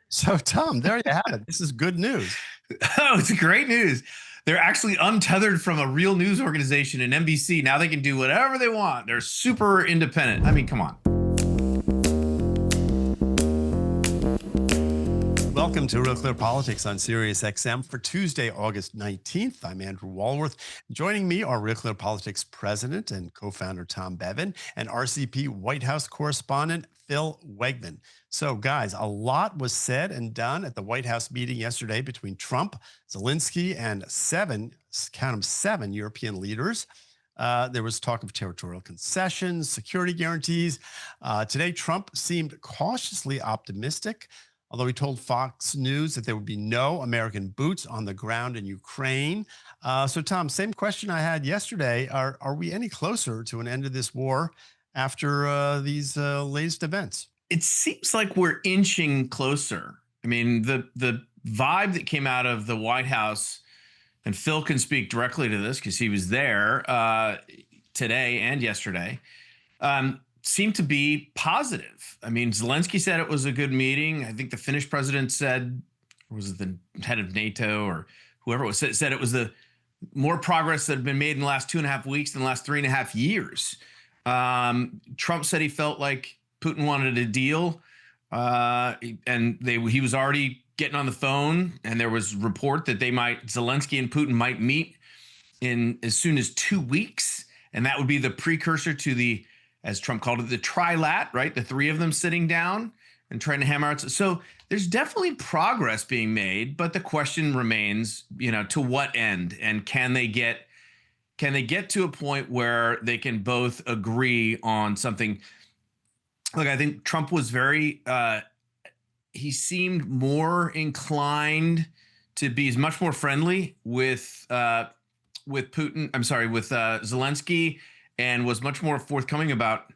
So, Tom, there you have it. This is good news. Oh, it's great news. They're actually untethered from a real news organization in NBC. Now they can do whatever they want. They're super independent. I mean, come on. Welcome to Real Clear Politics on Sirius XM for Tuesday, August 19th. I'm Andrew Walworth. Joining me are Real Clear Politics president and co-founder Tom Bevan and RCP White House correspondent Phil Wegman. So, guys, a lot was said and done at the White House meeting yesterday between Trump, Zelensky, and seven European leaders. There was talk of territorial concessions, security guarantees. Today, Trump seemed cautiously optimistic, although he told Fox News that there would be no American boots on the ground in Ukraine. So, Tom, same question I had yesterday. Are we any closer to an end of this war after these latest events? It seems like we're inching closer. I mean, the vibe that came out of the White House, and Phil can speak directly to this because he was there today and yesterday, seemed to be positive. I mean, Zelensky said it was a good meeting. I think the Finnish president said, or was it the head of NATO or whoever it was, said it was the more progress that had been made in the last 2.5 weeks than the last 3.5 years. Trump said he felt like Putin wanted a deal, and he was already getting on the phone, and there was report that Zelensky and Putin might meet in as soon as 2 weeks, and that would be the precursor to the, as Trump called it, the trilat, right? The three of them sitting down and trying to hammer out. So there's definitely progress being made, but the question remains, to what end? And can they get to a point where they can both agree on something? Look, I think Trump was he seemed more inclined to be much more friendly with Putin. I'm sorry, with Zelensky, and was much more forthcoming about,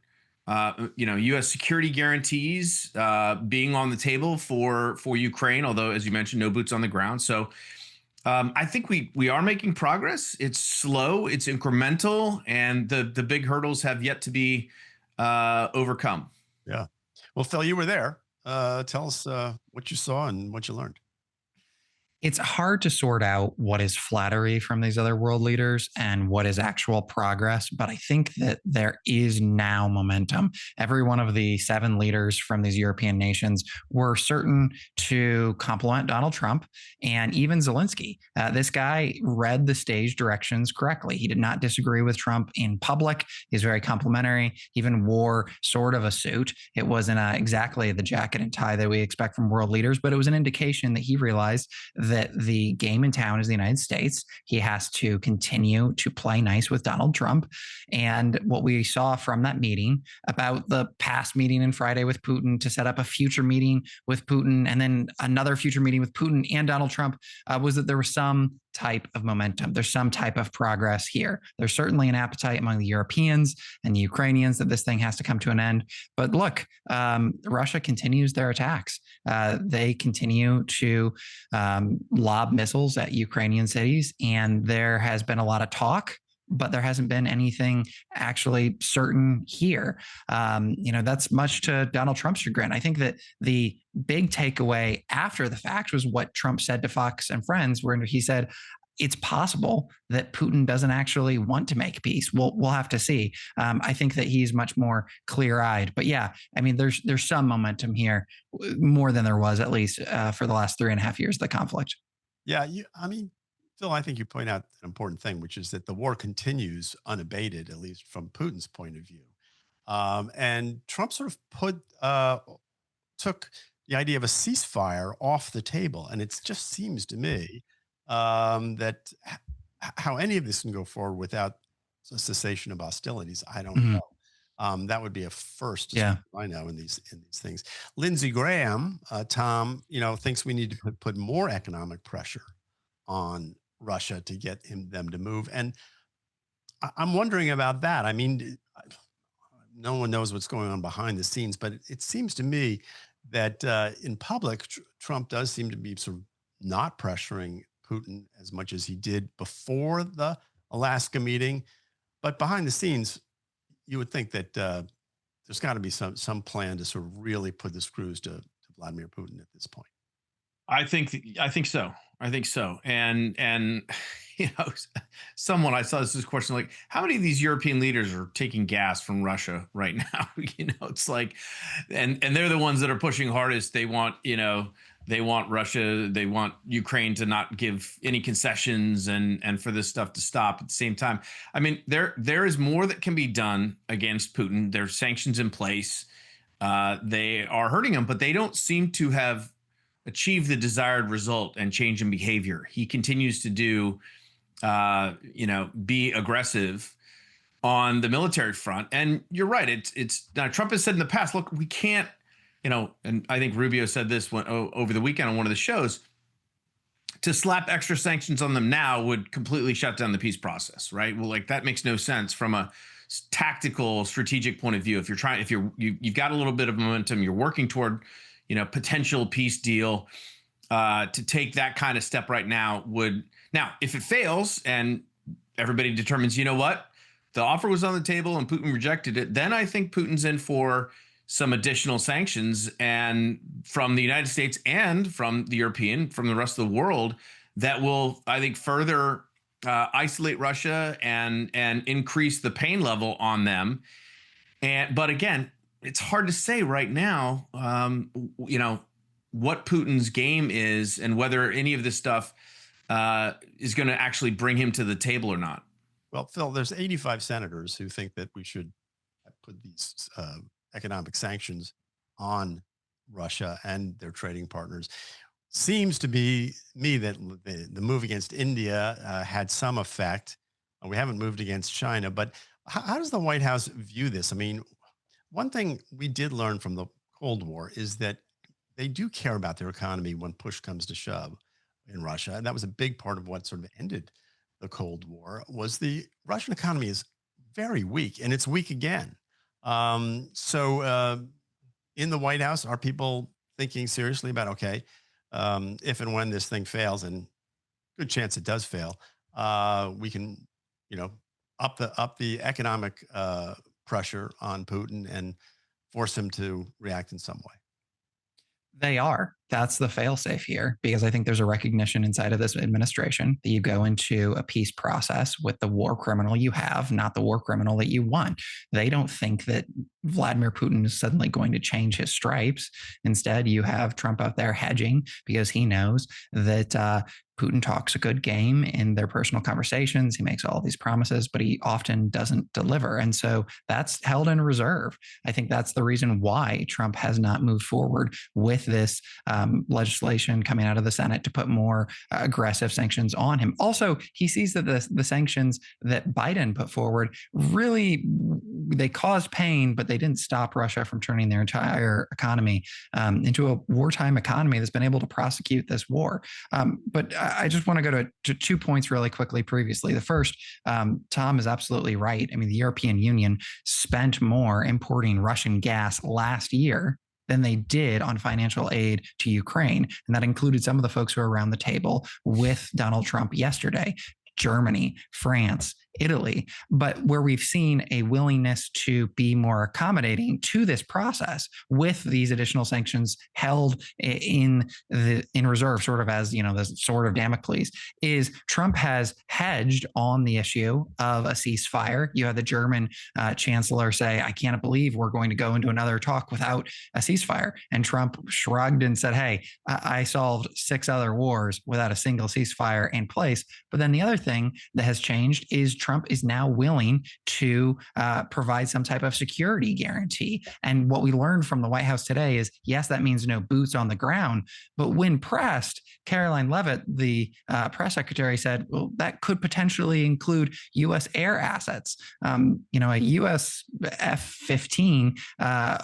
U.S. security guarantees being on the table for Ukraine, although, as you mentioned, no boots on the ground. So I think we are making progress. It's slow, it's incremental, and the big hurdles have yet to be overcome. Yeah. Well, Phil, you were there. Tell us what you saw and what you learned. It's hard to sort out what is flattery from these other world leaders and what is actual progress, but I think that there is now momentum. Every one of the 7 leaders from these European nations were certain to compliment Donald Trump and even Zelensky. This guy read the stage directions correctly. He did not disagree with Trump in public. He's very complimentary. He even wore sort of a suit. It wasn't exactly the jacket and tie that we expect from world leaders, but it was an indication that he realized that the game in town is the United States. He has to continue to play nice with Donald Trump. And what we saw from that meeting about the past meeting on Friday with Putin to set up a future meeting with Putin and then another future meeting with Putin and Donald Trump was that there was some type of momentum. There's some type of progress here. There's certainly an appetite among the Europeans and the Ukrainians that this thing has to come to an end. But look, Russia continues their attacks. They continue to lob missiles at Ukrainian cities, and there has been a lot of talk, but there hasn't been anything actually certain here. That's much to Donald Trump's chagrin. I think that the big takeaway after the fact was what Trump said to Fox and Friends, where he said, it's possible that Putin doesn't actually want to make peace. We'll have to see. I think that he's much more clear-eyed. But yeah, I mean, there's some momentum here, more than there was at least for the last 3.5 years of the conflict. Yeah, Phil, I think you point out an important thing, which is that the war continues unabated, at least from Putin's point of view. And Trump sort of took the idea of a ceasefire off the table. And it just seems to me that how any of this can go forward without a cessation of hostilities, I don't know. That would be a first, as I know, in these things. Lindsey Graham, Tom, thinks we need to put more economic pressure on Russia to get them to move. And I'm wondering about that. I mean, no one knows what's going on behind the scenes, but it seems to me that in public, Trump does seem to be sort of not pressuring Putin as much as he did before the Alaska meeting. But behind the scenes, you would think that there's got to be some plan to sort of really put the screws to Vladimir Putin at this point. I think so. I think so. And you know, someone I saw this question like, how many of these European leaders are taking gas from Russia right now? You know, it's like, and they're the ones that are pushing hardest. They want, you know, they want Russia, they want Ukraine to not give any concessions and for this stuff to stop at the same time. I mean, there is more that can be done against Putin. There's sanctions in place. They are hurting him, but they don't seem to have achieve the desired result and change in behavior. He continues to do, you know, be aggressive on the military front. And you're right. It's now Trump has said in the past, look, we can't, you know, and I think Rubio said this over the weekend on one of the shows, to slap extra sanctions on them now would completely shut down the peace process, right? Well, like that makes no sense from a tactical, strategic point of view. If you've got a little bit of momentum, you're working toward, you know, potential peace deal, to take that kind of step right now now, if it fails and everybody determines, you know what, the offer was on the table and Putin rejected it, then I think Putin's in for some additional sanctions and from the United States and from the rest of the world that will, I think, further isolate Russia and increase the pain level on them. But again, it's hard to say right now, you know, what Putin's game is and whether any of this stuff is going to actually bring him to the table or not. Well, Phil, there's 85 senators who think that we should put these economic sanctions on Russia and their trading partners. Seems to be me that the move against India had some effect. We haven't moved against China, but how does the White House view this? I mean, one thing we did learn from the Cold War is that they do care about their economy when push comes to shove in Russia. And that was a big part of what sort of ended the Cold War was the Russian economy is very weak and it's weak again. So in the White House, are people thinking seriously about, okay, if and when this thing fails, and good chance it does fail, we can, you know, up the economic pressure on Putin and force him to react in some way? They are. That's the failsafe here, because I think there's a recognition inside of this administration that you go into a peace process with the war criminal you have, not the war criminal that you want. They don't think that Vladimir Putin is suddenly going to change his stripes. Instead, you have Trump out there hedging because he knows that Putin talks a good game in their personal conversations. He makes all these promises, but he often doesn't deliver. And so that's held in reserve. I think that's the reason why Trump has not moved forward with this legislation coming out of the Senate to put more aggressive sanctions on him. Also, he sees that the sanctions that Biden put forward really, they caused pain, but they didn't stop Russia from turning their entire economy into a wartime economy that's been able to prosecute this war. But I just want to go to 2 points really quickly previously. The first, Tom is absolutely right. I mean, the European Union spent more importing Russian gas last year than they did on financial aid to Ukraine. And that included some of the folks who were around the table with Donald Trump yesterday. Germany, France, Italy, but where we've seen a willingness to be more accommodating to this process with these additional sanctions held in reserve, sort of as, you know, the sword of Damocles, is Trump has hedged on the issue of a ceasefire. You had the German chancellor say, I can't believe we're going to go into another talk without a ceasefire. And Trump shrugged and said, hey, I solved 6 other wars without a single ceasefire in place. But then the other thing that has changed is Trump is now willing to provide some type of security guarantee. And what we learned from the White House today is, yes, that means no boots on the ground. But when pressed, Caroline Leavitt, the press secretary, said, well, that could potentially include U.S. air assets. You know, a U.S. F-15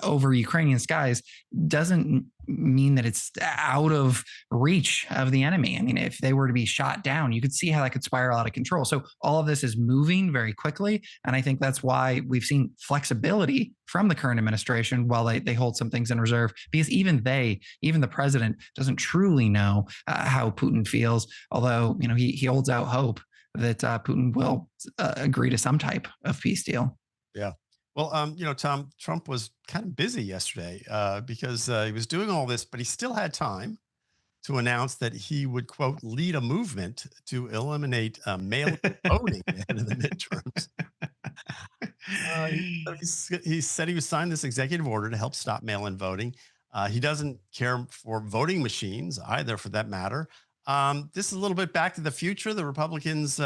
over Ukrainian skies doesn't mean that it's out of reach of the enemy. I mean, if they were to be shot down, you could see how that could spiral out of control. So all of this is moving very quickly. And I think that's why we've seen flexibility from the current administration while they hold some things in reserve, because even the president doesn't truly know how Putin feels, although, you know, he holds out hope that Putin will agree to some type of peace deal. Yeah. Well, Tom, Trump was kind of busy yesterday because he was doing all this, but he still had time to announce that he would, quote, lead a movement to eliminate mail voting ahead of the midterms. He said he would sign this executive order to help stop mail-in voting. He doesn't care for voting machines either, for that matter. This is a little bit back to the future. The Republicans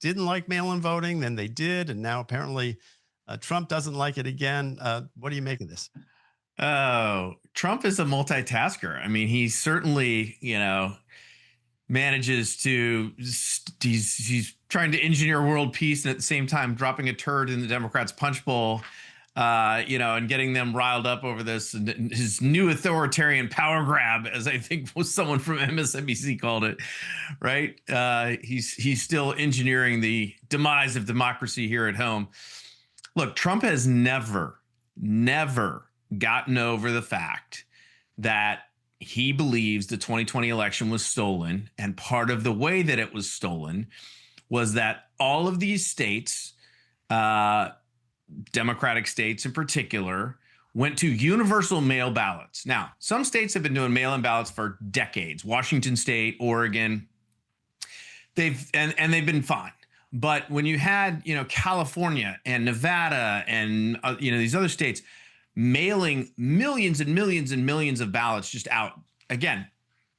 didn't like mail-in voting, then they did, and now apparently Trump doesn't like it again. What do you make of this? Oh, Trump is a multitasker. I mean, he certainly, manages to, he's trying to engineer world peace and at the same time dropping a turd in the Democrats' punch bowl, and getting them riled up over this, and his new authoritarian power grab, as I think was someone from MSNBC called it, right? He's still engineering the demise of democracy here at home. Look, Trump has never gotten over the fact that he believes the 2020 election was stolen. And part of the way that it was stolen was that all of these states, Democratic states in particular, went to universal mail ballots. Now, some states have been doing mail-in ballots for decades. Washington State, Oregon, they've been fine. But when you had, California and Nevada and, these other states mailing millions and millions and millions of ballots just out, again,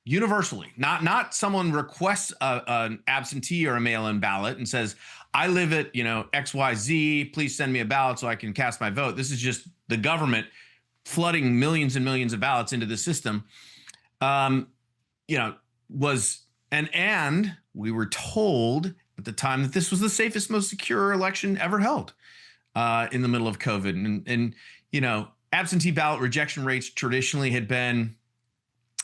universally, not someone requests an absentee or a mail-in ballot and says, I live at, XYZ, please send me a ballot so I can cast my vote. This is just the government flooding millions and millions of ballots into the system. And we were told at the time that this was the safest, most secure election ever held in the middle of COVID. And absentee ballot rejection rates traditionally had been,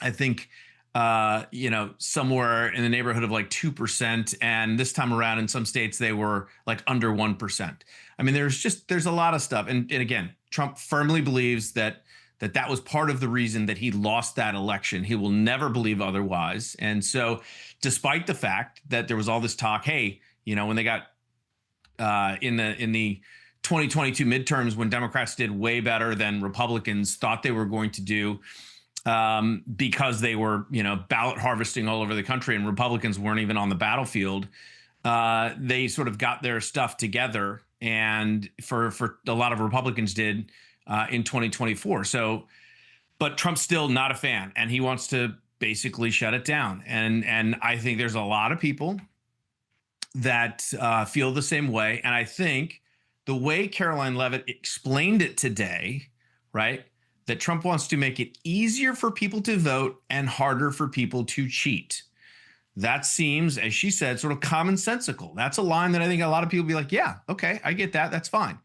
I think, somewhere in the neighborhood of like 2%. And this time around in some states, they were like under 1%. I mean, there's a lot of stuff. And again, Trump firmly believes that was part of the reason that he lost that election. He will never believe otherwise. And so despite the fact that there was all this talk, hey, when they got in the 2022 midterms, when Democrats did way better than Republicans thought they were going to do, because they were, ballot harvesting all over the country and Republicans weren't even on the battlefield, they sort of got their stuff together, and for a lot of Republicans did in 2024. So, but Trump's still not a fan, and he wants to basically shut it down. And I think there's a lot of people that feel the same way. And I think the way Caroline Leavitt explained it today, right, that Trump wants to make it easier for people to vote and harder for people to cheat. That seems, as she said, sort of commonsensical. That's a line that I think a lot of people be like, yeah, okay, I get that. That's fine.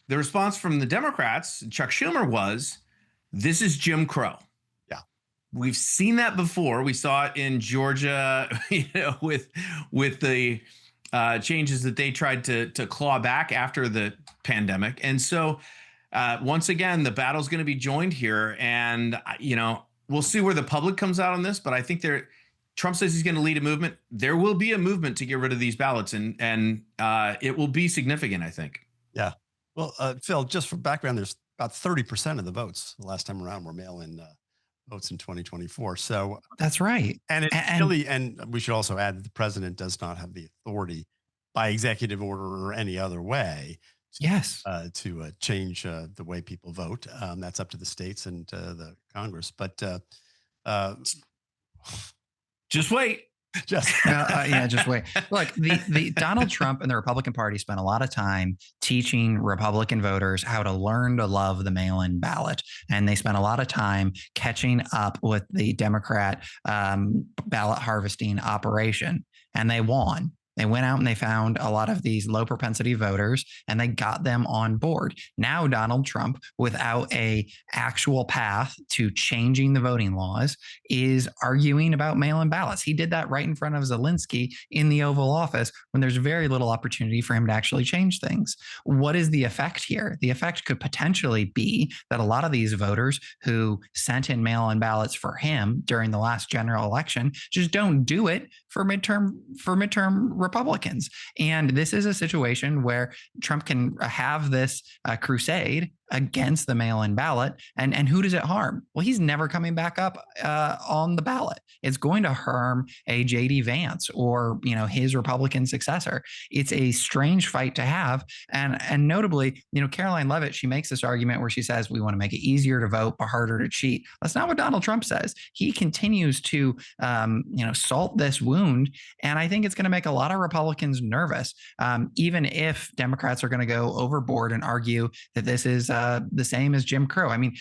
The response from the Democrats, Chuck Schumer, was, this is Jim Crow. Yeah. We've seen that before. We saw it in Georgia, with the changes that they tried to claw back after the pandemic. And so once again, the battle's going to be joined here. And, we'll see where the public comes out on this. But I think Trump says he's going to lead a movement. There will be a movement to get rid of these ballots, and it will be significant, I think. Yeah. Well, Phil, just for background, there's about 30% of the votes the last time around were mail-in votes in 2024. So that's right. And and we should also add that the president does not have the authority by executive order or any other way to change the way people vote. That's up to the states and the Congress. But just wait. Just wait. Look, the Donald Trump and the Republican Party spent a lot of time teaching Republican voters how to learn to love the mail-in ballot, and they spent a lot of time catching up with the Democrat ballot harvesting operation, and they won. They went out and they found a lot of these low propensity voters and they got them on board. Now, Donald Trump, without a actual path to changing the voting laws, is arguing about mail-in ballots. He did that right in front of Zelensky in the Oval Office when there's very little opportunity for him to actually change things. What is the effect here? The effect could potentially be that a lot of these voters who sent in mail-in ballots for him during the last general election just don't do it for midterm Republicans. And this is a situation where Trump can have this crusade against the mail-in ballot. And who does it harm? Well, he's never coming back up on the ballot. It's going to harm a J.D. Vance or, his Republican successor. It's a strange fight to have. And notably, Caroline Leavitt, she makes this argument where she says, we want to make it easier to vote, but harder to cheat. That's not what Donald Trump says. He continues to, salt this wound. And I think it's going to make a lot of Republicans nervous, even if Democrats are going to go overboard and argue that this is the same as Jim Crow. I mean,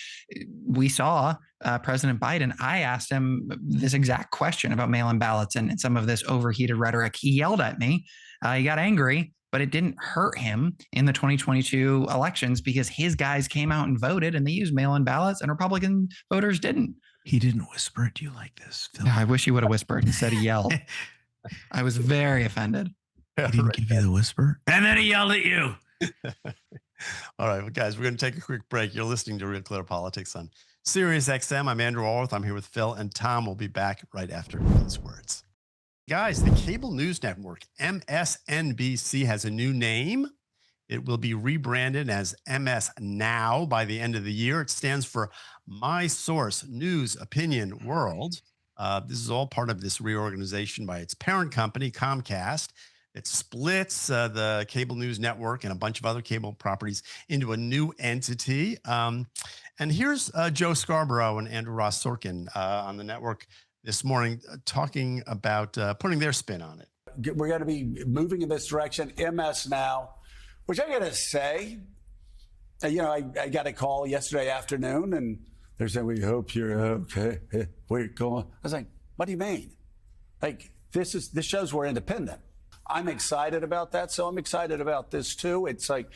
we saw President Biden, I asked him this exact question about mail-in ballots and some of this overheated rhetoric. He yelled at me. He got angry, but it didn't hurt him in the 2022 elections because his guys came out and voted and they used mail-in ballots and Republican voters didn't. He didn't whisper at you like this, Phil. I wish he would have whispered. Instead, he yelled. I was very offended. He didn't give you the whisper. And then he yelled at you. All right, well, guys, we're going to take a quick break. You're listening to Real Clear Politics on Sirius XM. I'm Andrew Allworth. I'm here with Phil and Tom. We'll be back right after these words. Guys, the cable news network MSNBC has a new name. It will be rebranded as MS Now by the end of the year. It stands for My Source News Opinion World. This is all part of this reorganization by its parent company, Comcast. It splits the cable news network and a bunch of other cable properties into a new entity. And here's Joe Scarborough and Andrew Ross Sorkin on the network this morning talking about putting their spin on it. We're going to be moving in this direction, MS Now, which I got to say, I got a call yesterday afternoon and they're saying, we hope you're okay. We're going. I was like, what do you mean? Like, this shows we're independent. I'm excited about that, so I'm excited about this too. It's like,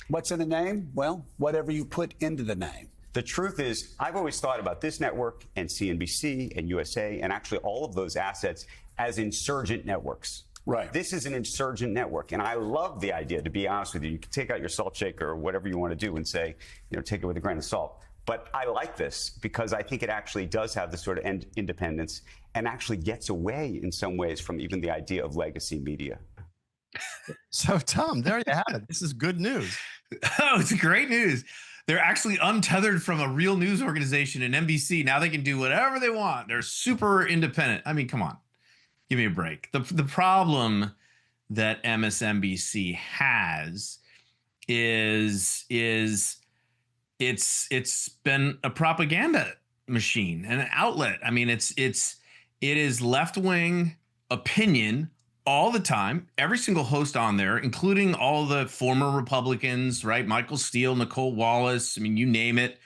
what's in a name? Well, whatever you put into the name. The truth is, I've always thought about this network and CNBC and USA and actually all of those assets as insurgent networks. Right. This is an insurgent network, and I love the idea, to be honest with you. You can take out your salt shaker or whatever you want to do and say, take it with a grain of salt. But I like this because I think it actually does have the sort of independence and actually gets away in some ways from even the idea of legacy media. So, Tom, there you have it. This is good news. Oh, it's great news. They're actually untethered from a real news organization in NBC. Now they can do whatever they want. They're super independent. I mean, come on. Give me a break. The problem that MSNBC has is it's been a propaganda machine and an outlet. I mean, it is left-wing opinion all the time. Every single host on there, including all the former Republicans, right? Michael Steele, Nicole Wallace. I mean, you name it.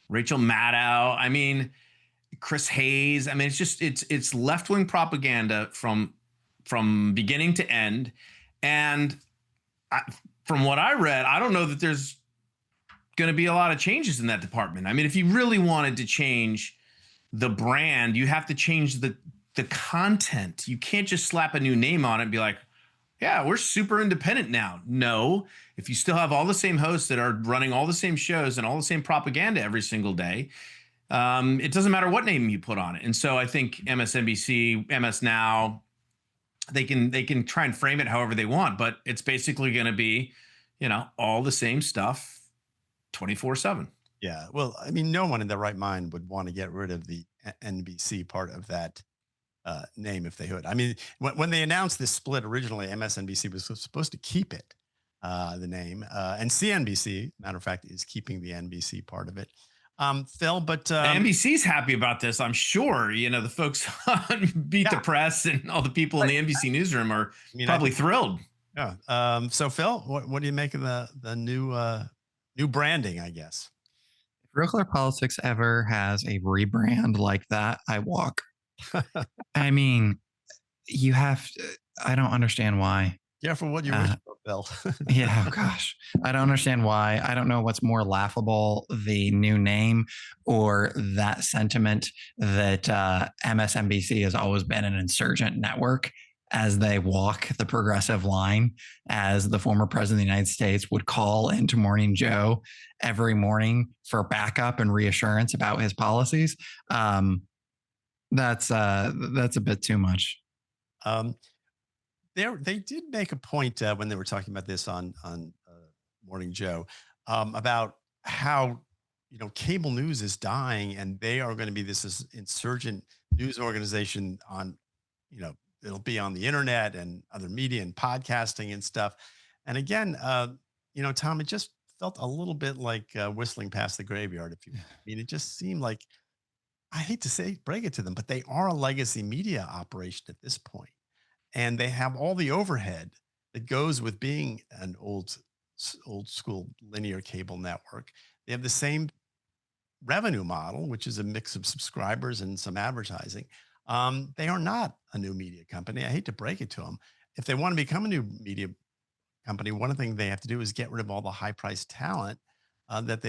Rachel Maddow. I mean, Chris Hayes. I mean, it's left-wing propaganda from beginning to end. And from what I read, I don't know that there's going to be a lot of changes in that department. I mean, if you really wanted to change the brand, you have to change the content. You can't just slap a new name on it and be like, yeah, we're super independent now. No, if you still have all the same hosts that are running all the same shows and all the same propaganda every single day, it doesn't matter what name you put on it. And so I think MSNBC, MS Now, they can try and frame it however they want, but it's basically going to be, all the same stuff 24/7. Yeah. Well, I mean, no one in their right mind would want to get rid of the NBC part of that name if they could. I mean, when they announced this split originally, MSNBC was supposed to keep it, the name, and CNBC, matter of fact, is keeping the NBC part of it. Phil, but NBC's happy about this, I'm sure. The folks on Beat the Press and all the people in the NBC newsroom are probably thrilled. Yeah. So, Phil, what do you make of the new branding, I guess? If Real Clear Politics ever has a rebrand like that, I walk. I mean, you have to, I don't understand why. Yeah, for what you wish for, Bill. Yeah, oh gosh. I don't understand why. I don't know what's more laughable, the new name or that sentiment that MSNBC has always been an insurgent network as they walk the progressive line, as the former president of the United States would call into Morning Joe every morning for backup and reassurance about his policies. That's a bit too much. they did make a point when they were talking about this on Morning Joe, about how cable news is dying, and they are going to be this insurgent news organization on, it'll be on the internet and other media and podcasting and stuff. And again, Tom, it just felt a little bit like whistling past the graveyard. If you, I mean, it just seemed like, I hate to say, break it to them, but they are a legacy media operation at this point, and they have all the overhead that goes with being an old school linear cable network. They have the same revenue model, which is a mix of subscribers and some advertising. They are not a new media company. I hate to break it to them. If they want to become a new media company, one thing they have to do is get rid of all the high priced talent that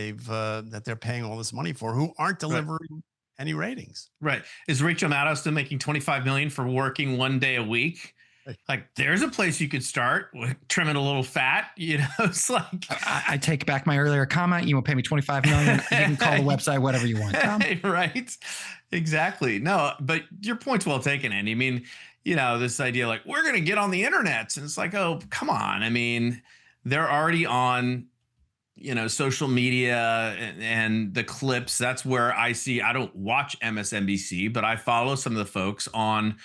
they're paying all this money for, who aren't delivering any ratings. Right. Is Rachel Maddow still making $25 million for working 1 day a week? Like, there's a place you could start, trim it a little fat. It's like, I take back my earlier comment. You will pay me $25 million. You can call the website whatever you want, Tom. Right. Exactly. No, but your point's well taken, Andy. I mean, this idea like we're going to get on the internet, and it's like, oh, come on. I mean, they're already on, social media and the clips. That's where I don't watch MSNBC, but I follow some of the folks on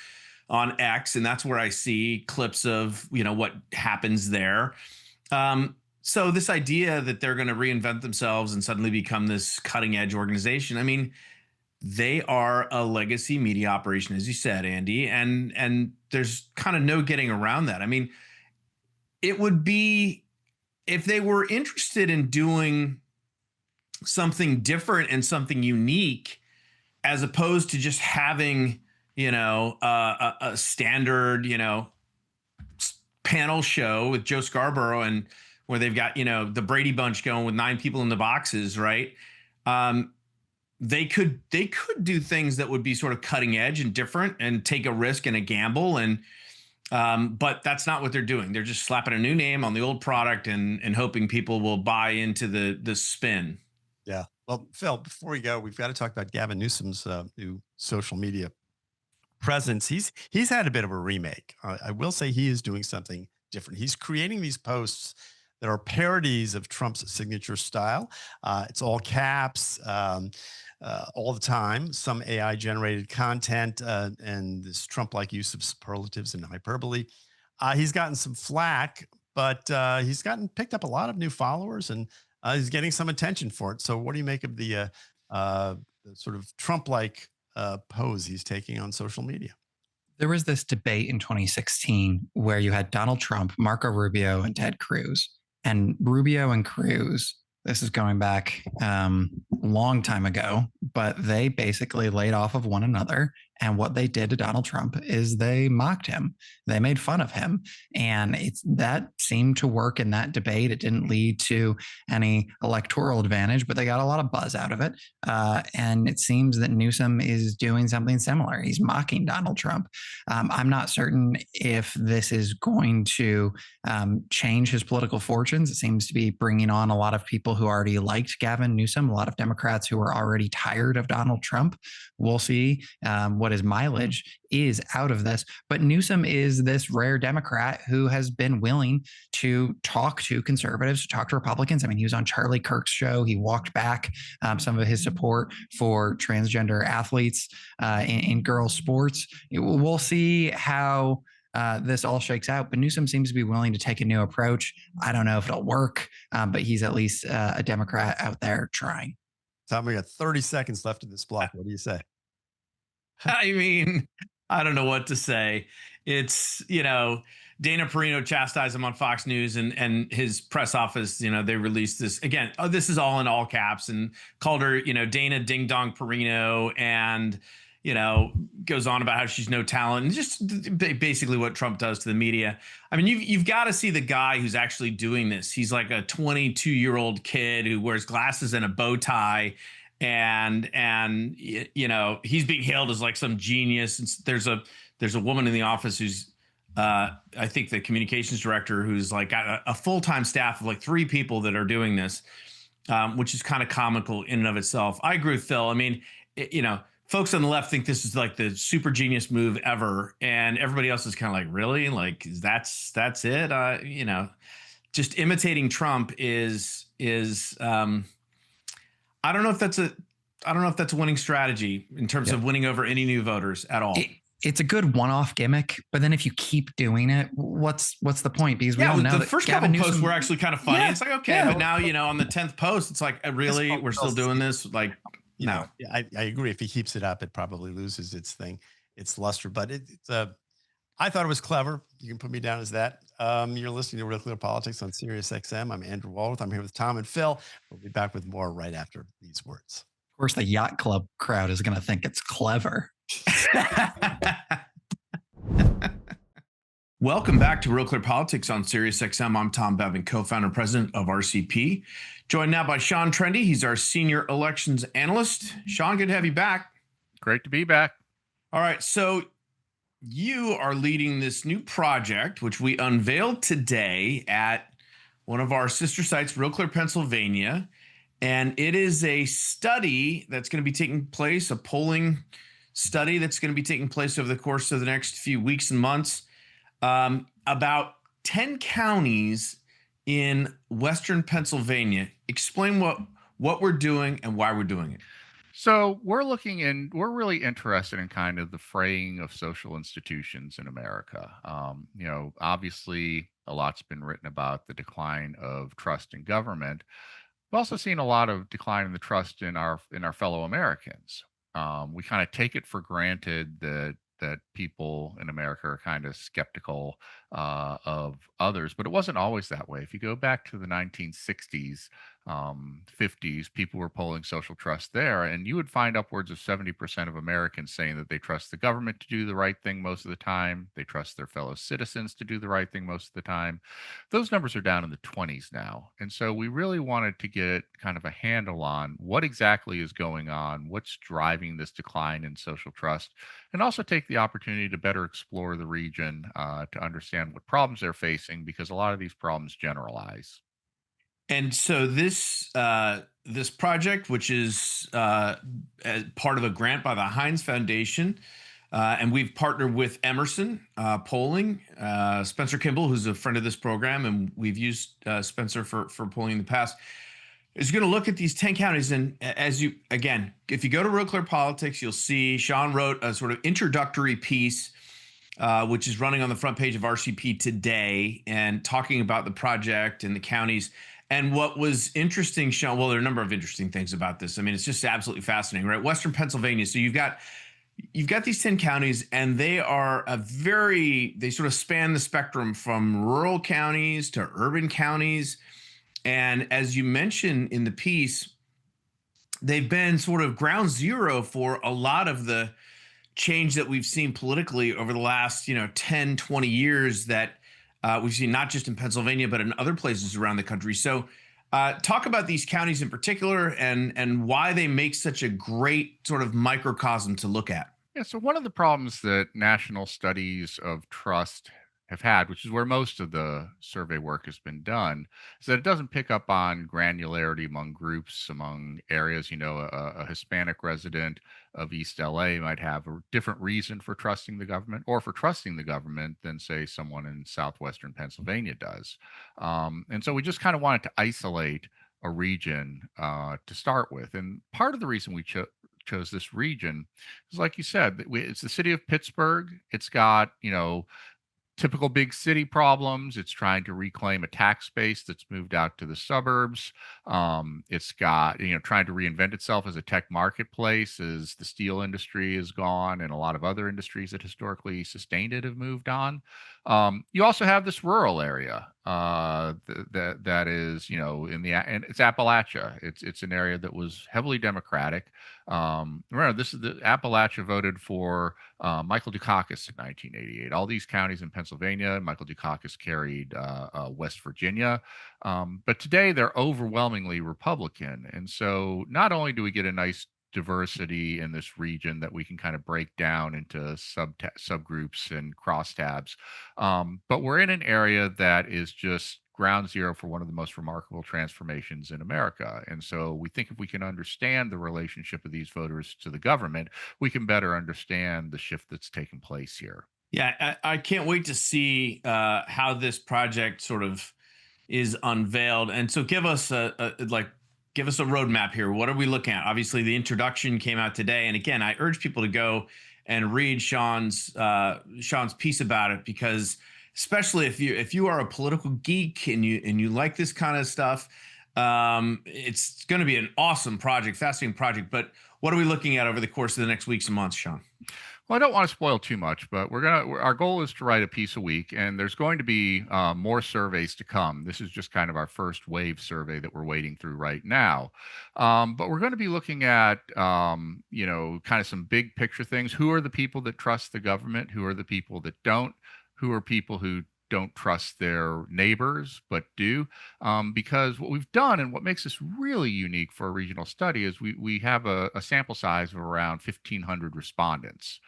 X, and that's where I see clips of, what happens there. So this idea that they're going to reinvent themselves and suddenly become this cutting edge organization, I mean, they are a legacy media operation, as you said, Andy, and there's kind of no getting around that. I mean, it would be, if they were interested in doing something different and something unique, as opposed to just having, a standard, panel show with Joe Scarborough, and where they've got, the Brady Bunch going with 9 people in the boxes, right? They could do things that would be sort of cutting edge and different and take a risk and a gamble. And but that's not what they're doing. They're just slapping a new name on the old product and hoping people will buy into the spin. Yeah. Well, Phil, before we go, we've got to talk about Gavin Newsom's new social media presence. He's had a bit of a remake. I will say he is doing something different. He's creating these posts that are parodies of Trump's signature style. It's all caps, all the time, some AI generated content, and this Trump-like use of superlatives and hyperbole. He's gotten some flack, but he's picked up a lot of new followers, and he's getting some attention for it. So what do you make of the sort of Trump-like pose he's taking on social media? There was this debate in 2016 where you had Donald Trump, Marco Rubio, and Ted Cruz. And Rubio and Cruz, this is going back a long time ago, but they basically laid off of one another. And what they did to Donald Trump is they mocked him. They made fun of him. And that seemed to work in that debate. It didn't lead to any electoral advantage, but they got a lot of buzz out of it. And it seems that Newsom is doing something similar. He's mocking Donald Trump. I'm not certain if this is going to change his political fortunes. It seems to be bringing on a lot of people who already liked Gavin Newsom, a lot of Democrats who are already tired of Donald Trump. We'll see what his mileage is out of this. But Newsom is this rare Democrat who has been willing to talk to conservatives, to talk to Republicans. I mean, he was on Charlie Kirk's show. He walked back some of his support for transgender athletes in girls' sports. We'll see how this all shakes out, but Newsom seems to be willing to take a new approach. I don't know if it'll work, but he's at least a Democrat out there trying. Tom, we got 30 seconds left in this block. What do you say? I mean, I don't know what to say. It's, Dana Perino chastised him on Fox News, and his press office, they released this again. Oh, this is all in all caps, and called her, Dana Ding Dong Perino, and, goes on about how she's no talent, and just basically what Trump does to the media. I mean, you've got to see the guy who's actually doing this. He's like a 22-year-old kid who wears glasses and a bow tie. And he's being hailed as like some genius. And there's a woman in the office who's I think the communications director, who's like got a full-time staff of like 3 people that are doing this, which is kind of comical in and of itself. I agree with Phil. I mean, folks on the left think this is like the super genius move ever, and everybody else is kind of like, really? Like that's it? You know, just imitating Trump is I don't know if that's a winning strategy in terms of winning over any new voters at all. It's a good one-off gimmick, but then if you keep doing it, what's the point? Because we all know the that first Gavin couple posts Newsom, were actually kind of funny. It's like, okay, but now, you know, on the 10th post, it's like, really, we're still doing this? Like, no. Yeah, I agree. If he keeps it up, it probably loses its luster. But I thought it was clever. You can put me down as that. You're listening to Real Clear Politics on Sirius XM. I'm Andrew Walworth. I'm here with Tom and Phil. We'll be back with more right after these words. of course, the yacht club crowd is going to think it's clever. Welcome back to Real Clear Politics on Sirius XM. I'm Tom Bevan, co-founder and president of RCP. Joined now by Sean Trendy. He's our senior elections analyst. Sean, good to have you back. Great to be back. All right. So you are leading this new project, which we unveiled today at one of our sister sites, Real Clear, Pennsylvania. And it is a study that's going to be taking place, a polling study that's going to be taking place over the course of the next few weeks and months, about 10 counties in Western Pennsylvania. Explain what we're doing and why we're doing it. So we're really interested in kind of the fraying of social institutions in America. You know, obviously a lot's been written about the decline of trust in government. We've also seen a lot of decline in the trust in our fellow Americans. We kind of take it for granted that people in America are kind of skeptical of others, but it wasn't always that way. If you go back to the 1960s, 50s, people were polling social trust there, and you would find upwards of 70% of Americans saying that they trust the government to do the right thing most of the time. They trust their fellow citizens to do the right thing most of the time. Those numbers are down in the 20s now. And so we really wanted to get kind of a handle on what exactly is going on, what's driving this decline in social trust, and also take the opportunity to better explore the region to understand what problems they're facing, because a lot of these problems generalize. And so this project, which is as part of a grant by the Heinz Foundation, and we've partnered with Emerson Polling, Spencer Kimball, who's a friend of this program, and we've used Spencer for polling in the past, is going to look at these 10 counties. And if you go to Real Clear Politics, you'll see Sean wrote a sort of introductory piece, which is running on the front page of RCP today, and talking about the project and the counties. And what was interesting, Sean, well, there are a number of interesting things about this. I mean, it's just absolutely fascinating, right? Western Pennsylvania. So you've got these 10 counties, and they sort of span the spectrum from rural counties to urban counties. And as you mentioned in the piece, they've been sort of ground zero for a lot of the change that we've seen politically over the last, 10, 20 years that we've seen not just in Pennsylvania, but in other places around the country. So talk about these counties in particular and why they make such a great sort of microcosm to look at. Yeah, so one of the problems that national studies of trust have had, which is where most of the survey work has been done, is that it doesn't pick up on granularity among groups, among areas. A Hispanic resident of East LA might have a different reason for trusting the government or for trusting the government than, say, someone in southwestern Pennsylvania does. And so we just kind of wanted to isolate a region to start with. And part of the reason we chose this region is, like you said, it's the city of Pittsburgh. It's got, typical big city problems. It's trying to reclaim a tax base that's moved out to the suburbs. It's got, trying to reinvent itself as a tech marketplace as the steel industry is gone and a lot of other industries that historically sustained it have moved on. You also have this rural area that is, and it's Appalachia. It's an area that was heavily Democratic. Remember, this is the Appalachia voted for Michael Dukakis in 1988. All these counties in Pennsylvania, Michael Dukakis carried West Virginia. But today they're overwhelmingly Republican. And so not only do we get a nice diversity in this region that we can kind of break down into subgroups and crosstabs, but we're in an area that is just ground zero for one of the most remarkable transformations in America. And so we think if we can understand the relationship of these voters to the government, we can better understand the shift that's taken place here. Yeah, I can't wait to see how this project sort of is unveiled. And so give us give us a roadmap here. What are we looking at? Obviously, the introduction came out today, and again, I urge people to go and read Sean's piece about it, because especially if you are a political geek and you like this kind of stuff, it's going to be an awesome project, fascinating project. But what are we looking at over the course of the next weeks and months, Sean? Well, I don't want to spoil too much, but our goal is to write a piece a week, and there's going to be more surveys to come. This is just kind of our first wave survey that we're wading through right now. But we're going to be looking at, kind of some big picture things. Who are the people that trust the government? Who are the people that don't? Who are people who don't trust their neighbors but do? Because what we've done and what makes this really unique for a regional study is we have a sample size of around 1,500 respondents,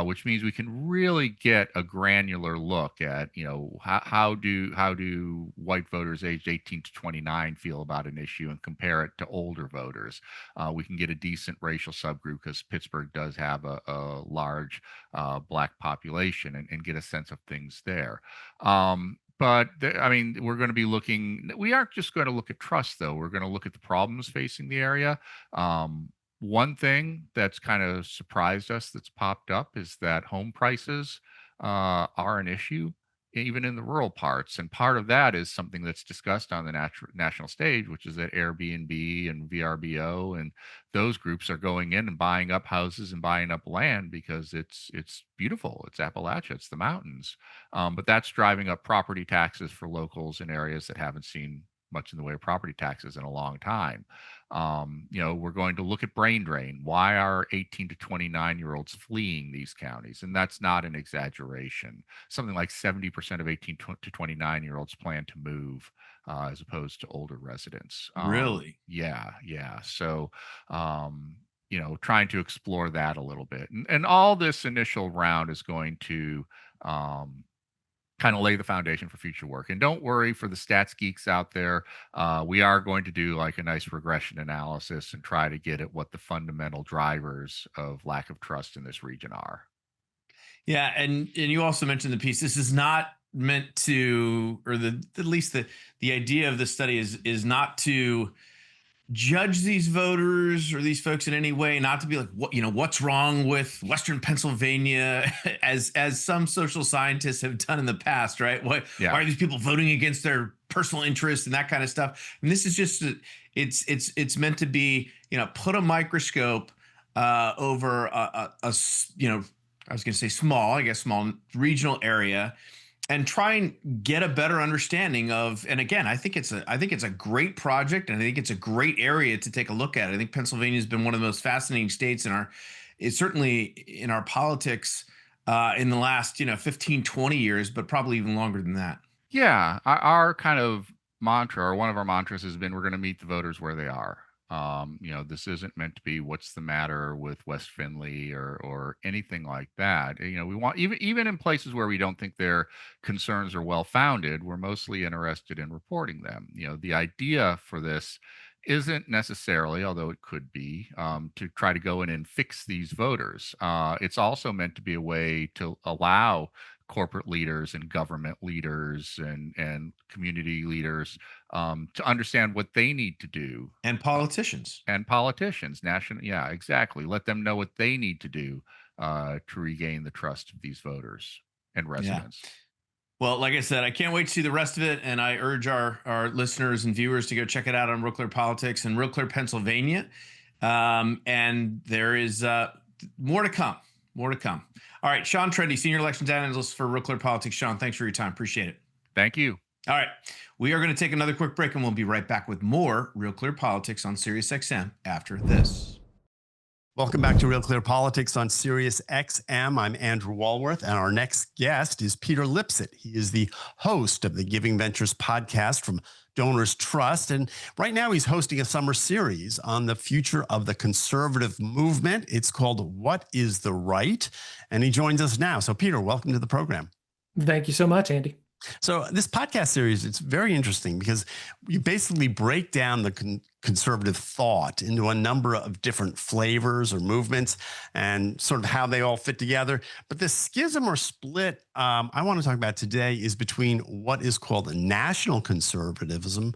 which means we can really get a granular look at, how do white voters aged 18 to 29 feel about an issue and compare it to older voters. We can get a decent racial subgroup because Pittsburgh does have a large Black population, and get a sense of things there. But we're going to be we aren't just going to look at trust, though. We're going to look at the problems facing the area. One thing that's kind of surprised us that's popped up is that home prices are an issue, even in the rural parts. And part of that is something that's discussed on the national stage, which is that Airbnb and VRBO and those groups are going in and buying up houses and buying up land because it's beautiful. It's Appalachia, it's the mountains. But that's driving up property taxes for locals in areas that haven't seen much in the way of property taxes in a long time. We're going to look at brain drain. Why are 18 to 29-year-olds fleeing these counties? And that's not an exaggeration. Something like 70% of 18 to 29-year-olds plan to move as opposed to older residents. Really? Yeah. So, trying to explore that a little bit. And all this initial round is going to kind of lay the foundation for future work. And don't worry for the stats geeks out there. We are going to do like a nice regression analysis and try to get at what the fundamental drivers of lack of trust in this region are. Yeah. And you also mentioned the piece. This is not meant to, or at least the idea of the study is not to judge these voters or these folks in any way, not to be like, what's wrong with Western Pennsylvania, as some social scientists have done in the past, right? Why are these people voting against their personal interests and that kind of stuff? And this is just, it's meant to be, put a microscope over I was going to say small regional area, and try and get a better understanding of. And again, I think it's a great project, and I think it's a great area to take a look at. I think Pennsylvania has been one of the most fascinating states it's certainly in our politics in the last 15, 20 years, but probably even longer than that. Yeah, our kind of mantra, or one of our mantras, has been we're going to meet the voters where they are. This isn't meant to be what's the matter with West Findlay or anything like that. We want, even in places where we don't think their concerns are well founded, we're mostly interested in reporting them. The idea for this isn't necessarily, although it could be, to try to go in and fix these voters. It's also meant to be a way to allow corporate leaders and government leaders and community leaders to understand what they need to do. And politicians. Yeah, exactly. Let them know what they need to do to regain the trust of these voters and residents. Yeah. Well, like I said, I can't wait to see the rest of it. And I urge our listeners and viewers to go check it out on RealClearPolitics and RealClear Pennsylvania. And there is more to come. All right, Sean Trendy, Senior Elections Analyst for RealClearPolitics. Sean, thanks for your time. Appreciate it. Thank you. All right, we are going to take another quick break, and we'll be right back with more Real Clear Politics on SiriusXM after this. Welcome back to Real Clear Politics on Sirius XM. I'm Andrew Walworth, and our next guest is Peter Lipsett. He is the host of the Giving Ventures podcast from Donors Trust. And right now he's hosting a summer series on the future of the conservative movement. It's called What is the Right? And he joins us now. So Peter, welcome to the program. Thank you so much, Andy. So this podcast series, it's very interesting because you basically break down the conservative thought into a number of different flavors or movements and sort of how they all fit together. But the schism or split I want to talk about today is between what is called national conservatism,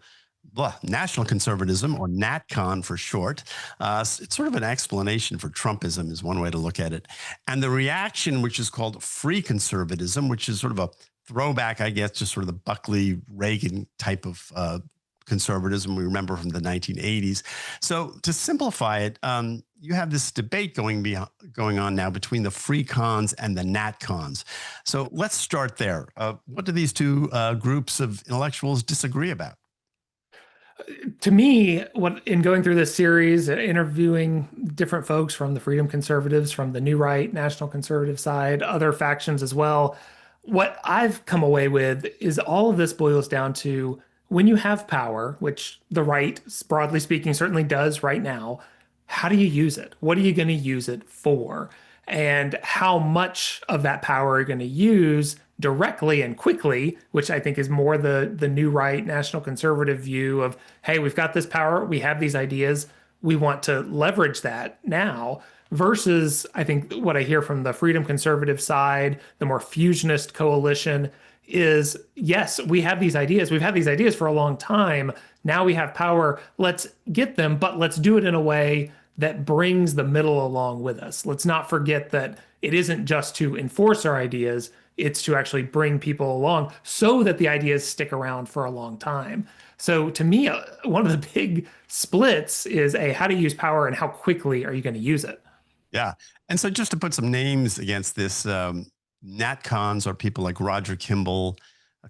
national conservatism, or NatCon for short. It's sort of an explanation for Trumpism is one way to look at it. And the reaction, which is called free conservatism, which is sort of a throwback, I guess, just sort of the Buckley Reagan type of conservatism we remember from the 1980s. So to simplify it, you have this debate going on now between the free cons and the nat cons. So let's start there. What do these two groups of intellectuals disagree about? To me, in going through this series, interviewing different folks from the Freedom Conservatives, from the New Right, National Conservative side, other factions as well, what I've come away with is all of this boils down to when you have power, which the right, broadly speaking, certainly does right now, how do you use it? What are you going to use it for? And how much of that power are you going to use directly and quickly, which I think is more the New Right, National Conservative view of, hey, we've got this power, we have these ideas, we want to leverage that now, versus I think what I hear from the Freedom Conservative side, the more fusionist coalition, is yes, we have these ideas. We've had these ideas for a long time. Now we have power. Let's get them, but let's do it in a way that brings the middle along with us. Let's not forget that it isn't just to enforce our ideas, it's to actually bring people along so that the ideas stick around for a long time. So to me, one of the big splits is how to use power and how quickly are you going to use it? Yeah. And so just to put some names against this, nat cons are people like Roger Kimball,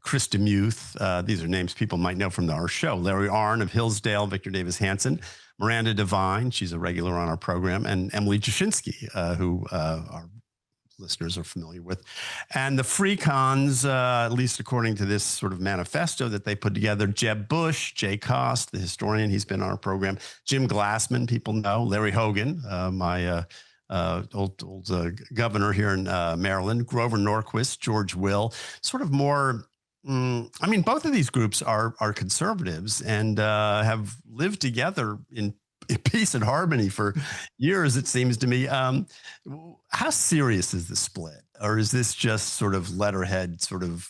Chris Demuth. These are names people might know from our show. Larry Arnn of Hillsdale, Victor Davis Hanson, Miranda Devine, she's a regular on our program, and Emily Jashinsky, who our listeners are familiar with. And the free cons, at least according to this sort of manifesto that they put together, Jeb Bush, Jay Cost, the historian, he's been on our program, Jim Glassman, people know, Larry Hogan, my old governor here in Maryland, Grover Norquist, George Will, sort of more. I mean, both of these groups are conservatives and have lived together in peace and harmony for years, it seems to me. How serious is the split? Or is this just sort of letterhead, sort of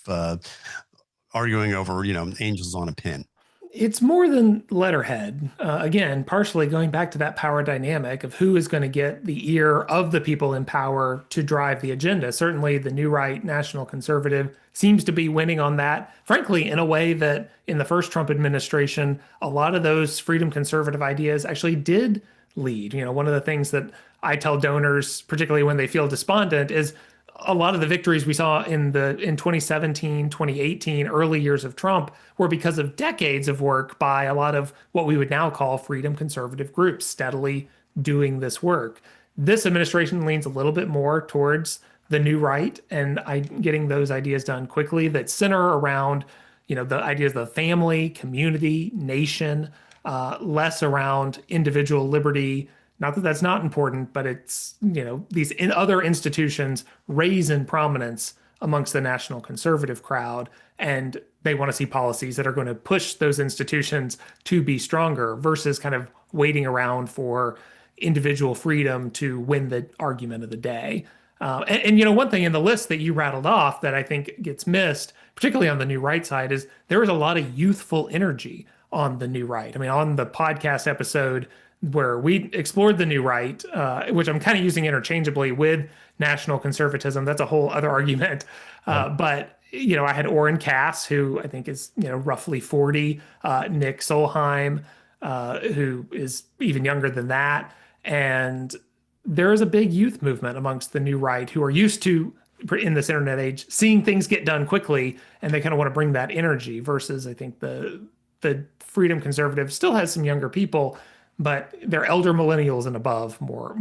arguing over, angels on a pin? It's more than letterhead. Again, partially going back to that power dynamic of who is going to get the ear of the people in power to drive the agenda. Certainly the New Right, National Conservative seems to be winning on that, frankly, in a way that in the first Trump administration, a lot of those freedom conservative ideas actually did lead. One of the things that I tell donors, particularly when they feel despondent, is a lot of the victories we saw in 2017, 2018, early years of Trump were because of decades of work by a lot of what we would now call freedom conservative groups steadily doing this work. This administration leans a little bit more towards the New Right and getting those ideas done quickly that center around, the ideas of the family, community, nation, less around individual liberty. Not that that's not important, but it's, these other institutions raise in prominence amongst the national conservative crowd, and they want to see policies that are going to push those institutions to be stronger versus kind of waiting around for individual freedom to win the argument of the day. And one thing in the list that you rattled off that I think gets missed, particularly on the New Right side, is there is a lot of youthful energy on the New Right. I mean, on the podcast episode where we explored the New Right, which I'm kind of using interchangeably with national conservatism. That's a whole other argument. But, I had Orrin Cass, who I think is, roughly 40, Nick Solheim, who is even younger than that. And there is a big youth movement amongst the New Right who are used to, in this internet age, seeing things get done quickly, and they kind of want to bring that energy versus I think the Freedom Conservative still has some younger people, but they're elder millennials and above, more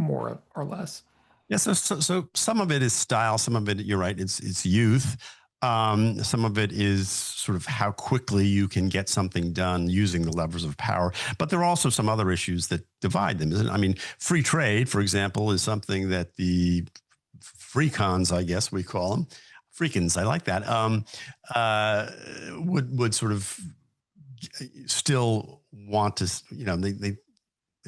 or less. Yeah, so some of it is style, some of it, you're right, it's youth. Some of it is sort of how quickly you can get something done using the levers of power. But there are also some other issues that divide them, isn't it? I mean, free trade, for example, is something that the free cons, I guess we call them, Freakins, I like that, would sort of still want to, they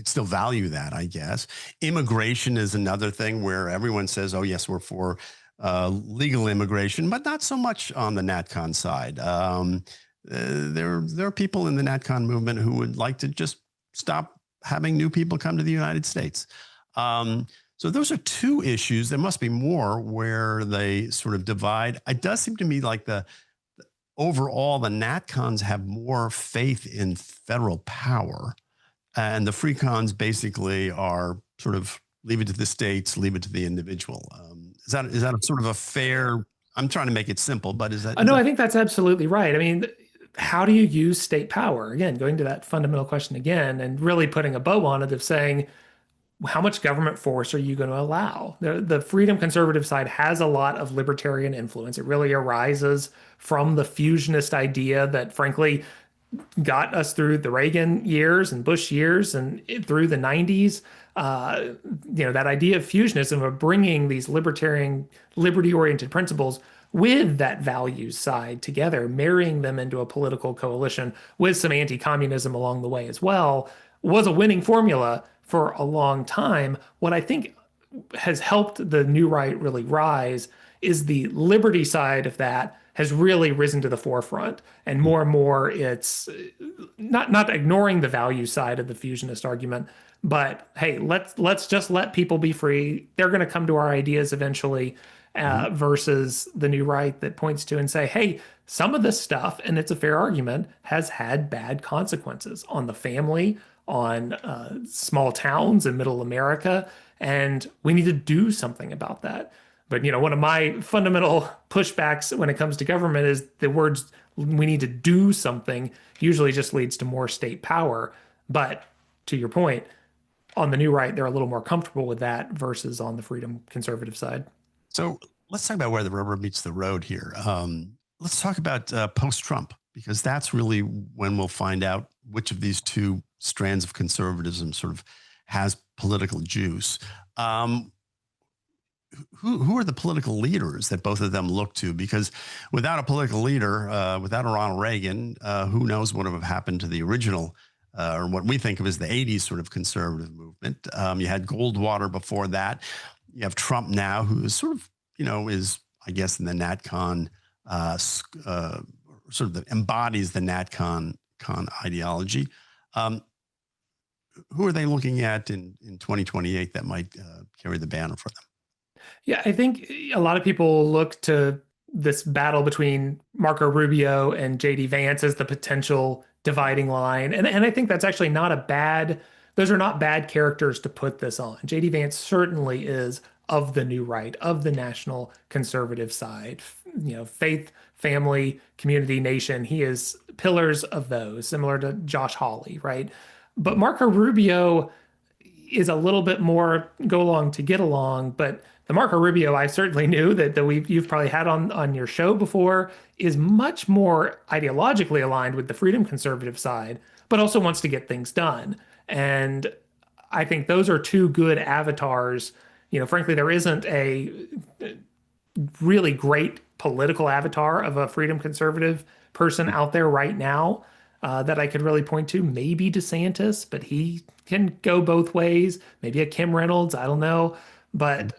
still value that, I guess. Immigration is another thing where everyone says, oh, yes, we're for legal immigration, but not so much on the NatCon side. There are people in the NatCon movement who would like to just stop having new people come to the United States. So those are two issues. There must be more where they sort of divide. It does seem to me like overall, the NatCons have more faith in federal power, and the free cons basically are sort of leave it to the states, leave it to the individual. Is that a sort of a fair? I'm trying to make it simple, but is that? No, I think that's absolutely right. I mean, how do you use state power? Again, going to that fundamental question again, and really putting a bow on it of saying, how much government force are you going to allow? The freedom conservative side has a lot of libertarian influence. It really arises from the fusionist idea that, frankly, got us through the Reagan years and Bush years and through the 90s. That idea of fusionism, of bringing these libertarian, liberty-oriented principles with that values side together, marrying them into a political coalition with some anti-communism along the way as well, was a winning formula for a long time. What I think has helped the new right really rise is the liberty side of that has really risen to the forefront, and more it's not ignoring the value side of the fusionist argument, but hey, let's just let people be free. They're going to come to our ideas eventually, versus the new right that points to and say, hey, some of this stuff, and it's a fair argument, has had bad consequences on the family, on small towns in middle America, and we need to do something about that. But one of my fundamental pushbacks when it comes to government is the words "we need to do something" usually just leads to more state power. But to your point, on the new right, they're a little more comfortable with that versus on the freedom conservative side. So let's talk about where the rubber meets the road here. Let's talk about post-Trump, because that's really when we'll find out which of these two strands of conservatism sort of has political juice. Who are the political leaders that both of them look to? Because without a political leader, without a Ronald Reagan, who knows what would have happened to the original, or what we think of as the 80s sort of conservative movement. You had Goldwater before that. You have Trump now, who is sort of, is, I guess, in the NatCon, sort of embodies the NatCon ideology. Who are they looking at in 2028 that might carry the banner for them? Yeah, I think a lot of people look to this battle between Marco Rubio and JD Vance as the potential dividing line. And I think that's actually those are not bad characters to put this on. JD Vance certainly is of the new right, of the national conservative side, faith, family, community, nation. He is pillars of those, similar to Josh Hawley, right? But Marco Rubio is a little bit more go along to get along, but the Marco Rubio I certainly knew that you've probably had on your show before is much more ideologically aligned with the freedom conservative side, but also wants to get things done. And I think those are two good avatars. Frankly, there isn't a really great political avatar of a freedom conservative person out there right now that I could really point to. Maybe DeSantis, but he can go both ways. Maybe a Kim Reynolds, I don't know. But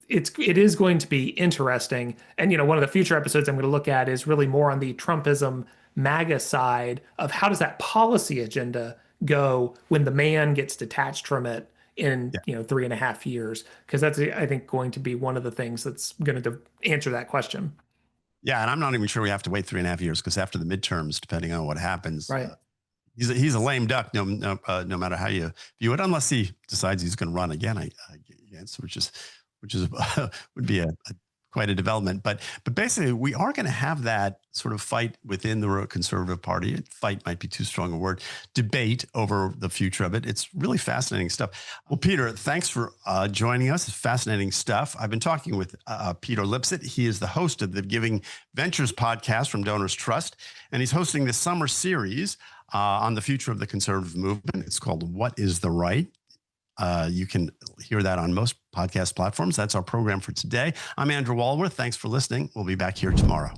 it is going to be interesting. And, one of the future episodes I'm going to look at is really more on the Trumpism MAGA side of how does that policy agenda go when the man gets detached from it in 3.5 years, because that's, I think, going to be one of the things that's going to answer that question. Yeah, and I'm not even sure we have to wait 3.5 years, because after the midterms, depending on what happens, right, he's a lame duck no matter how you view it, unless he decides he's going to run again, I guess, which is would be quite a development. But basically, we are going to have that sort of fight within the conservative party. Fight might be too strong a word. Debate over the future of it. It's really fascinating stuff. Well, Peter, thanks for joining us. It's fascinating stuff. I've been talking with Peter Lipsett. He is the host of the Giving Ventures podcast from Donors Trust, and he's hosting this summer series on the future of the conservative movement. It's called What is the Right? You can hear that on most podcast platforms. That's our program for today. I'm Andrew Walworth. Thanks for listening. We'll be back here tomorrow.